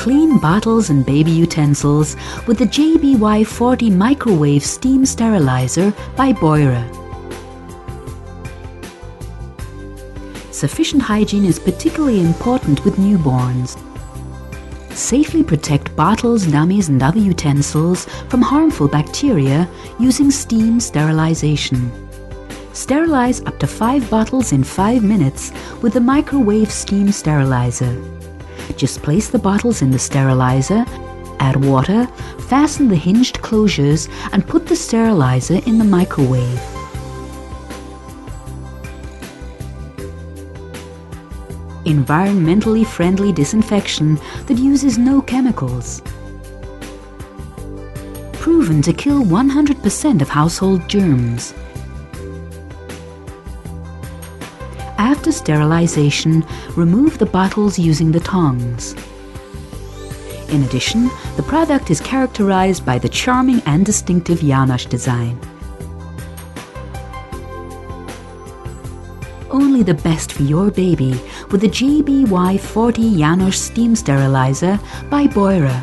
Clean bottles and baby utensils with the JBY40-Microwave Steam Sterilizer by Beurer. Sufficient hygiene is particularly important with newborns. Safely protect bottles, dummies and other utensils from harmful bacteria using steam sterilization. Sterilize up to 5 bottles in 5 minutes with the microwave steam sterilizer. Just place the bottles in the sterilizer, add water, fasten the hinged closures and put the sterilizer in the microwave. Environmentally friendly disinfection that uses no chemicals. Proven to kill 100% of household germs. After sterilization, remove the bottles using the tongs. In addition, the product is characterized by the charming and distinctive Janosch design. Only the best for your baby with the JBY40 Janosch Steam Sterilizer by Beurer.